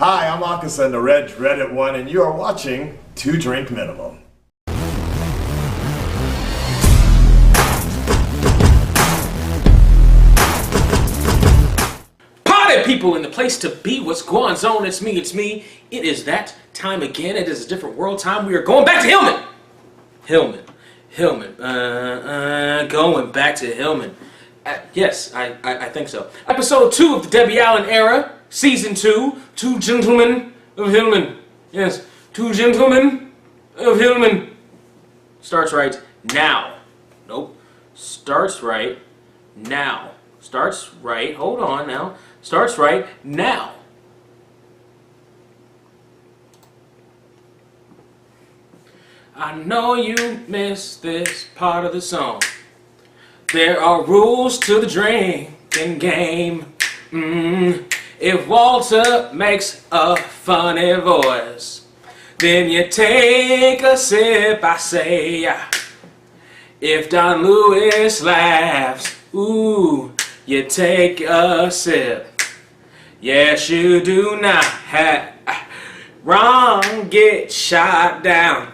Hi, I'm Akasan, the Red Reddit one, and you are watching 2 Drink Minimum. Party people in the place to be. What's going on? It's me. It is that time again. It is a different world time. We are going back to Hillman. Going back to Hillman. Yes, I think so. Episode 2 of the Debbie Allen era. Season 2. 2 Gentlemen of Hillman. Yes, 2 Gentlemen of Hillman. Starts right now. Nope. Starts right now. Starts right. Hold on now. Starts right now. I know you missed this part of the song. There are rules to the drinking game. If Walter makes a funny voice, then you take a sip, I say. If Dawnn Lewis laughs, ooh, you take a sip. Yes, you do not have wrong, get shot down.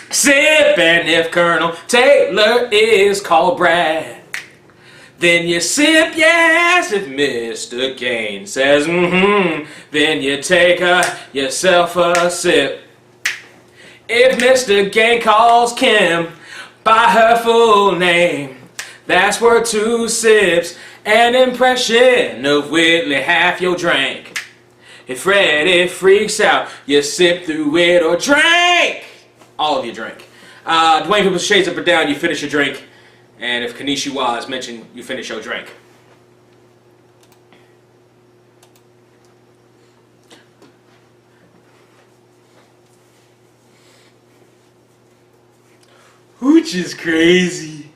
Sipping if Colonel Taylor is called Brad. Then you sip, yes, if Mr. Kane says then you take yourself a sip. If Mr. Kane calls Kim by her full name, that's worth 2 sips. An impression of Whitley, half your drink. If Freddie freaks out, you sip through it or drink. All of you drink. Dwayne Peoples shades up or down, you finish your drink. And if Kanishiwa is mentioned, you finish your drink. Hooch is crazy.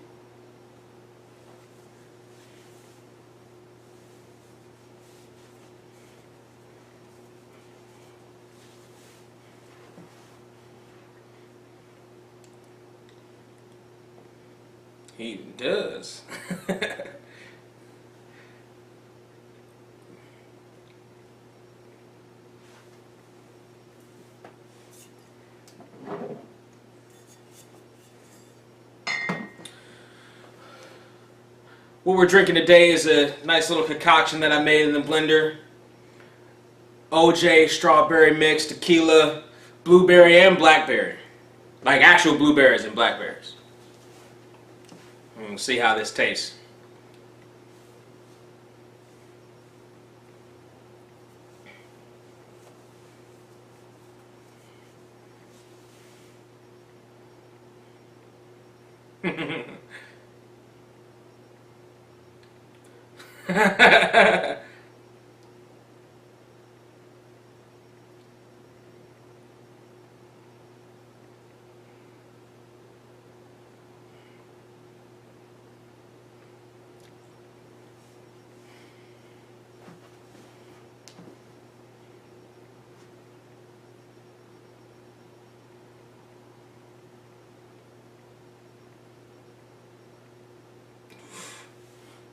He does. What we're drinking today is a nice little concoction that I made in the blender. OJ, strawberry mix, tequila, blueberry, and blackberry. Like actual blueberries and blackberries. We'll see how this tastes.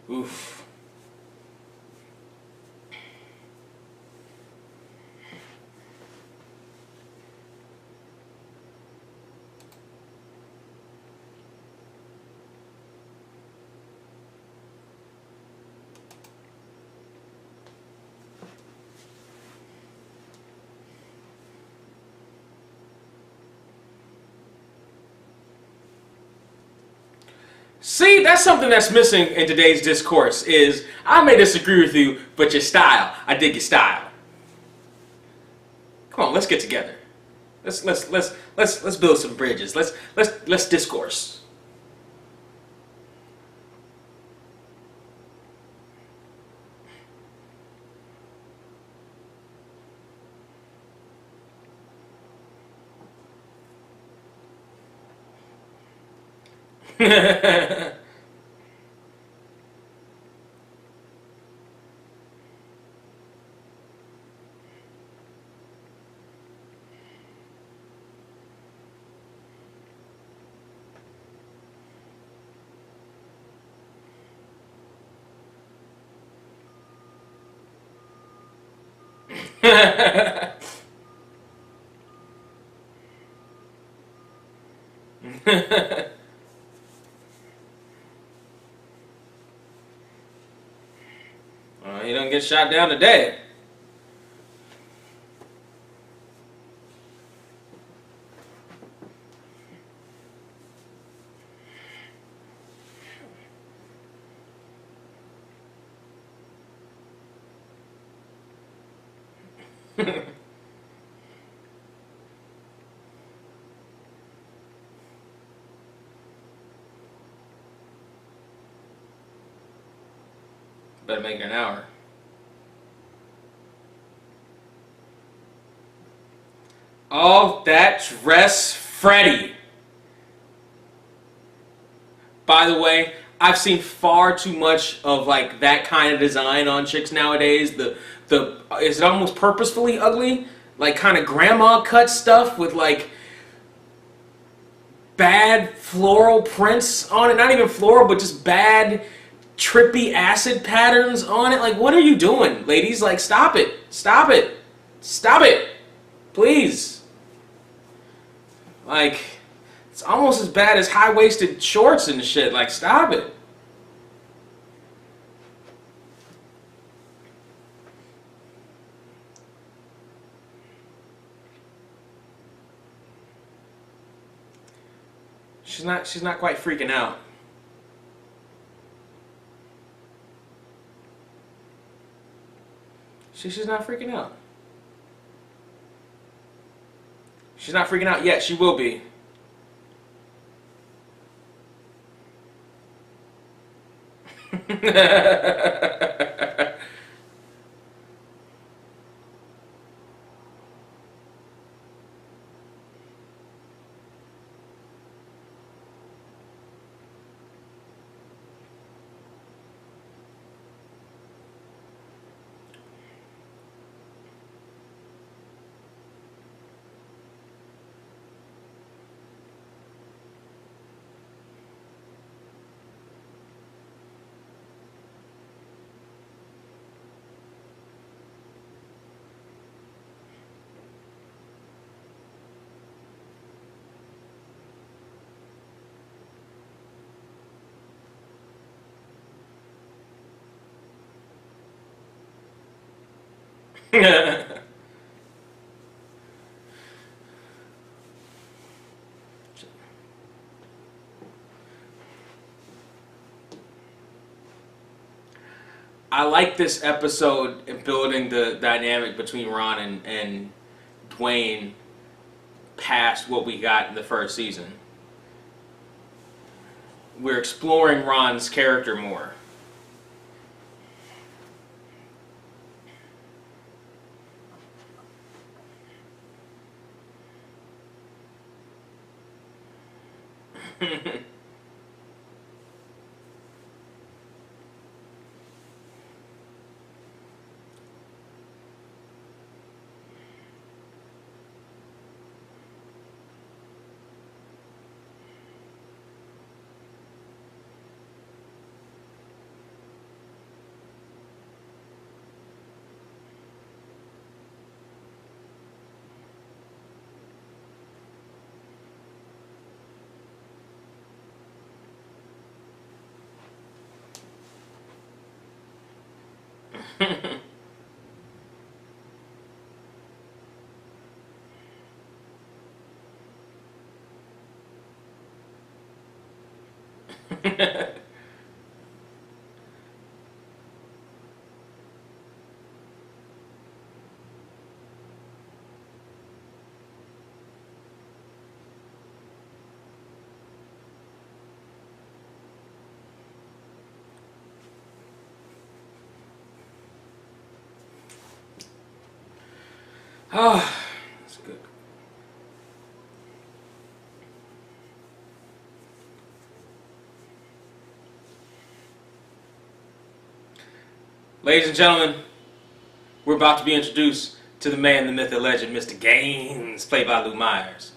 Oof. See, that's something that's missing in today's discourse is I may disagree with you, but your style, I dig your style. Come on, let's get together. Let's build some bridges. Let's discourse. He don't get shot down today. Better make it an hour. Oh, that dress, Freddy. By the way, I've seen far too much of like that kind of design on chicks nowadays. The is it almost purposefully ugly? Like kind of grandma cut stuff with like bad floral prints on it. Not even floral, but just bad trippy acid patterns on it. Like, what are you doing, ladies? Like, stop it. Stop it. Stop it. Please. Like, it's almost as bad as high-waisted shorts and shit. Like, stop it. She's not quite freaking out. She's not freaking out. She's not freaking out yet. She will be. I like this episode in building the dynamic between Ron and Dwayne past what we got in the first season. We're exploring Ron's character more. Oh, that's good. Ladies and gentlemen, we're about to be introduced to the man, the myth, the legend, Mr. Gaines, played by Lou Myers.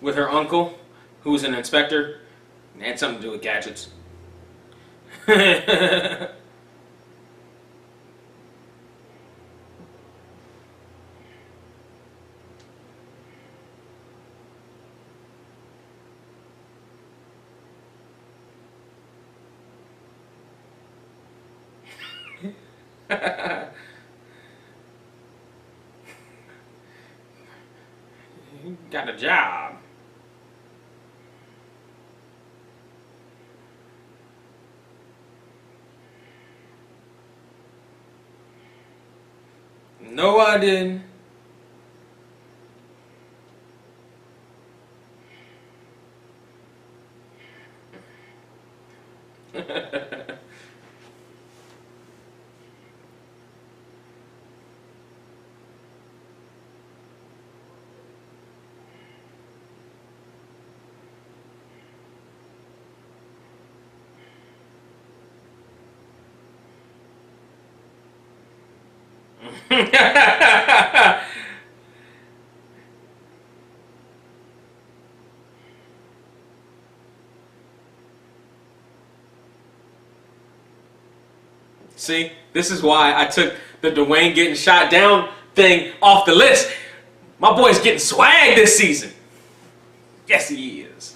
with her uncle, who's an inspector. It had something to do with gadgets. Got a job. No, I didn't. See, this is why I took the Dwayne getting shot down thing off the list. My boy's getting swag this season. Yes, he is.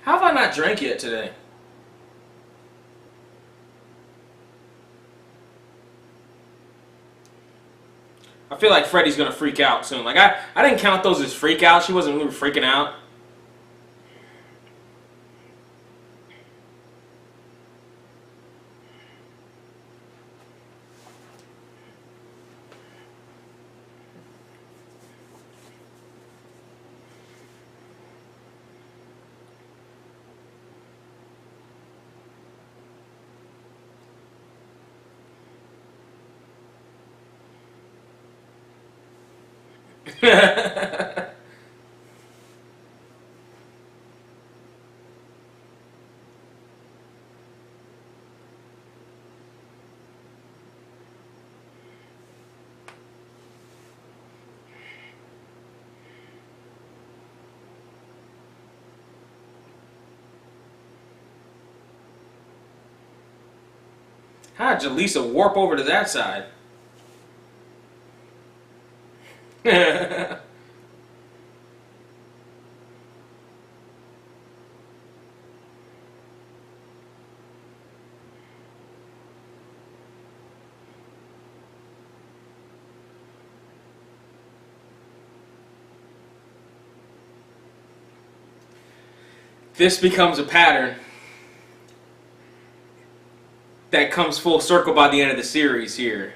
How have I not drank yet today? I feel like Freddie's gonna freak out soon. Like I didn't count those as freak out. She wasn't really freaking out. How did Jaleesa warp over to that side? This becomes a pattern that comes full circle by the end of the series here.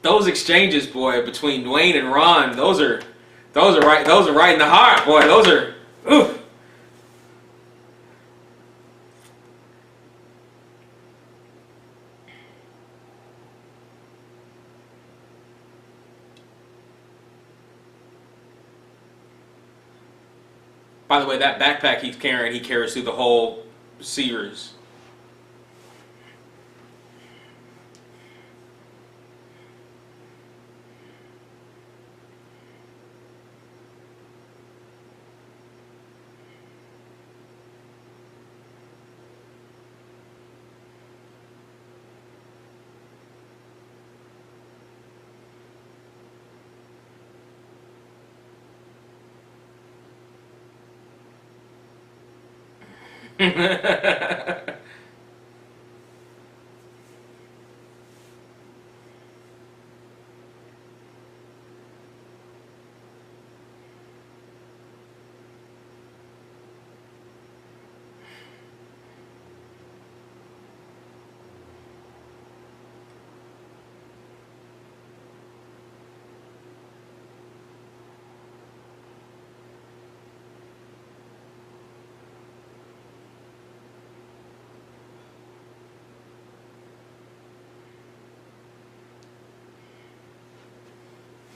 Those exchanges, boy, between Dwayne and Ron, those are right in the heart, boy. Those are, ooh. By the way, that backpack he's carrying, he carries through the whole series.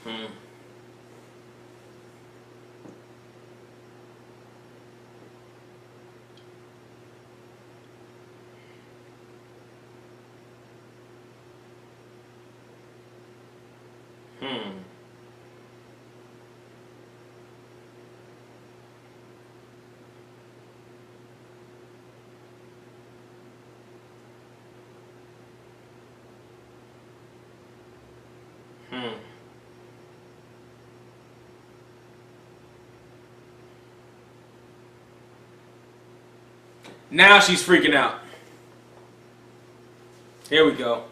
Hmm. Hmm. Hmm. Now she's freaking out. Here we go.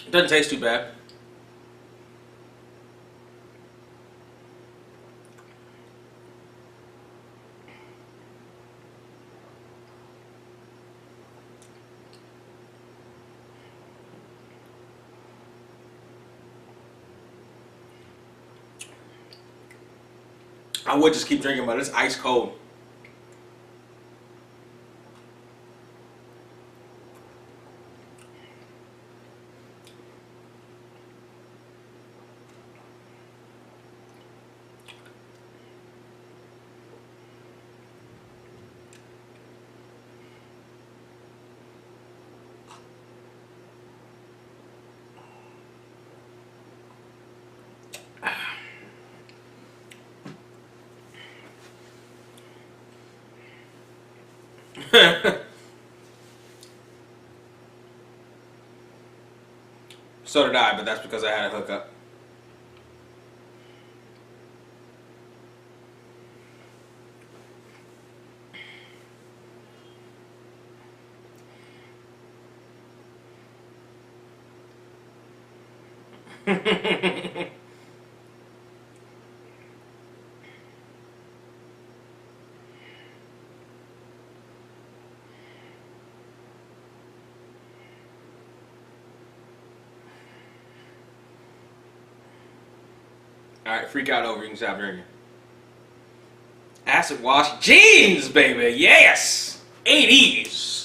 Doesn't taste too bad. I would just keep drinking, but it's ice cold. So did I, but that's because I had a hookup. Alright, freak out over. You can stop drinking. Acid wash jeans, baby. Yes! 80s.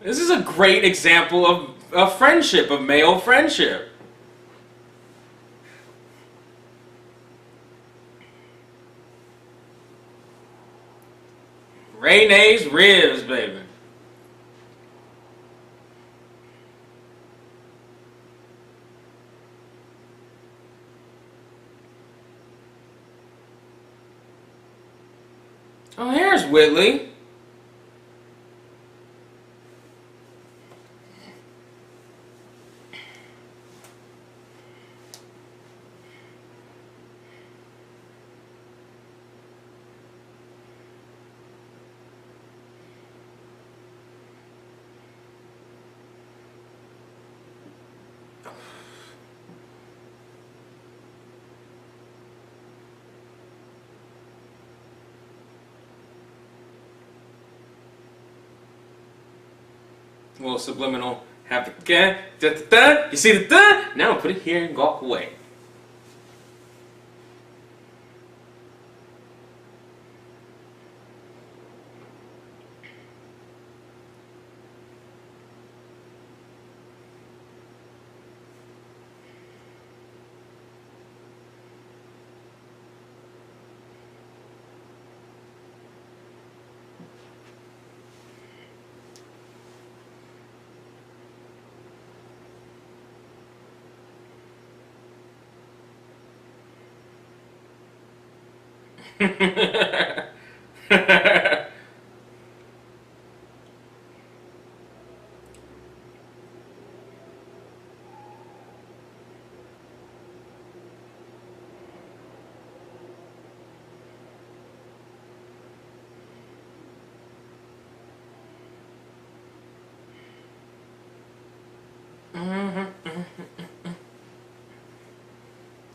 This is a great example of friendship, of male friendship. Renee's ribs, baby. Oh, here's Whitley. Little subliminal. Have the da, da, da, da. You see the da? Now put it here and walk away.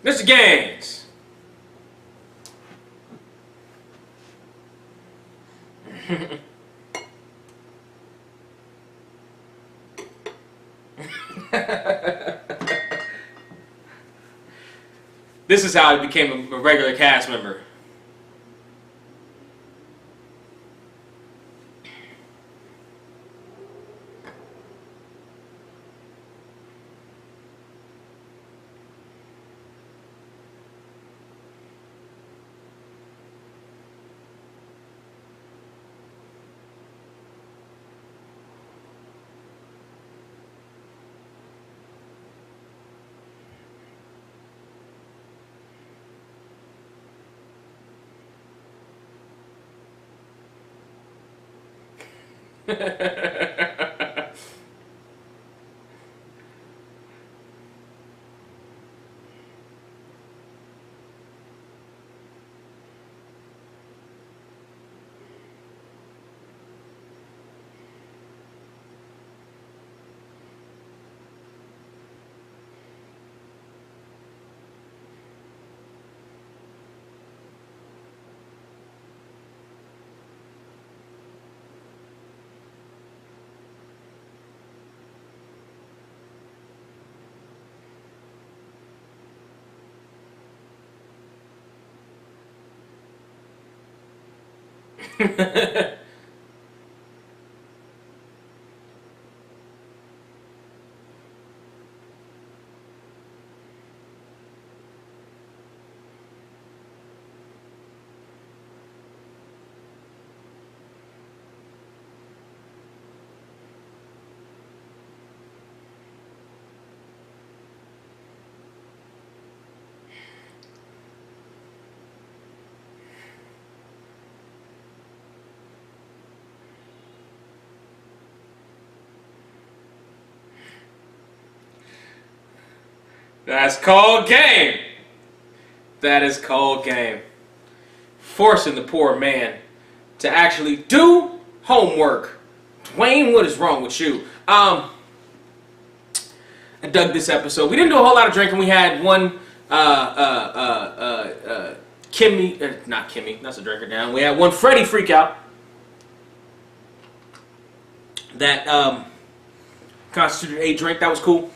Mr. Gaines. This is how he became a regular cast member. That's called game. That is called game. Forcing the poor man to actually do homework. Dwayne, what is wrong with you? I dug this episode. We didn't do a whole lot of drinking. We had one Kimmy, not Kimmy, that's a drinker down. We had one Freddie freak out that constituted a drink. That was cool.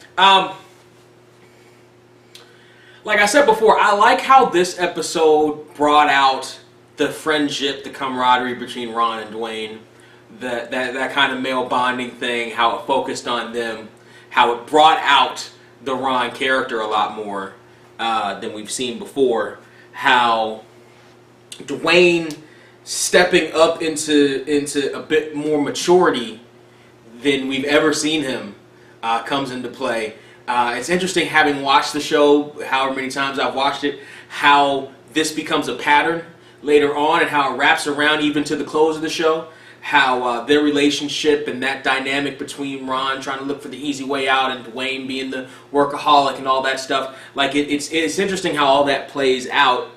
Like I said before, I like how this episode brought out the friendship, the camaraderie between Ron and Dwayne, that kind of male bonding thing, how it focused on them, how it brought out the Ron character a lot more than we've seen before, how Dwayne stepping up into a bit more maturity than we've ever seen him comes into play. It's interesting, having watched the show however many times I've watched it, how this becomes a pattern later on and how it wraps around even to the close of the show, how their relationship and that dynamic between Ron trying to look for the easy way out and Dwayne being the workaholic and all that stuff. Like it's interesting how all that plays out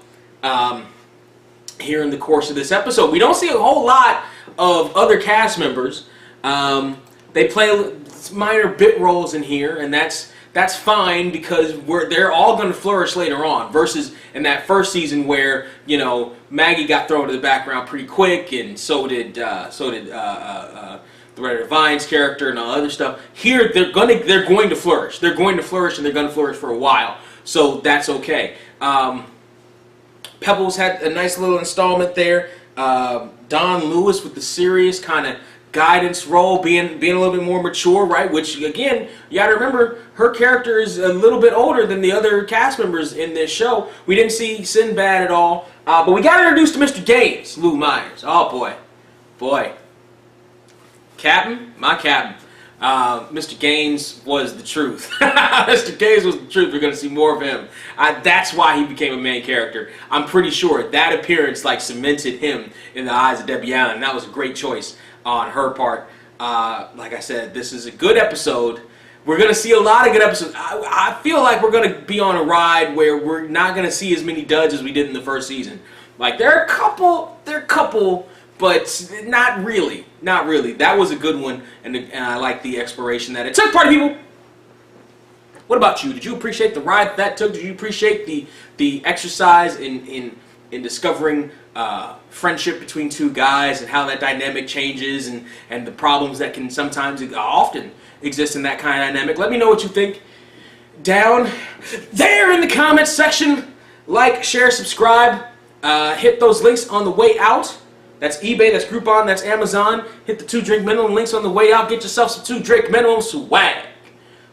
here in the course of this episode. We don't see a whole lot of other cast members. They play minor bit roles in here, and that's fine because they're all going to flourish later on. Versus in that first season where, you know, Maggie got thrown to the background pretty quick, and so did the Red Divine's character and all other stuff. Here they're going to flourish. They're going to flourish, and they're going to flourish for a while. So that's okay. Pebbles had a nice little installment there. Dawnn Lewis with the serious kind of guidance role, being a little bit more mature, right? Which, again, you got to remember, her character is a little bit older than the other cast members in this show. We didn't see Sinbad at all, but we got introduced to Mr. Gaines, Lou Myers. Oh boy, Captain, my Captain. Mr. Gaines was the truth. Mr. Gaines was the truth. We're going to see more of him. That's why he became a main character. I'm pretty sure that appearance like cemented him in the eyes of Debbie Allen. And that was a great choice on her part. Like I said, this is a good episode. We're going to see a lot of good episodes. I feel like we're going to be on a ride where we're not going to see as many duds as we did in the first season. Like, there are a couple, but not really. Not really. That was a good one, and I like the exploration that it took, party people. What about you? Did you appreciate the ride that took? Did you appreciate the exercise in discovering friendship between two guys and how that dynamic changes and the problems that can sometimes, often exist in that kind of dynamic? Let me know what you think down there in the comments section. Like, share, subscribe. Hit those links on the way out. That's eBay, that's Groupon, that's Amazon. Hit the 2 drink minimum links on the way out. Get yourself some 2 drink minimum swag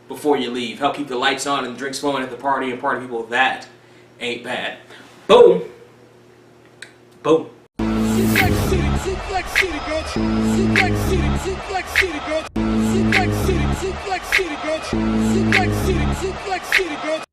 before you leave. Help keep the lights on and the drinks flowing at the party, and party people, that ain't bad. Boom. Boom. Suplex City, Suplex City, bitch. Suplex City, Suplex City, bitch. Suplex City, Suplex City, bitch. Suplex City, Suplex City, bitch.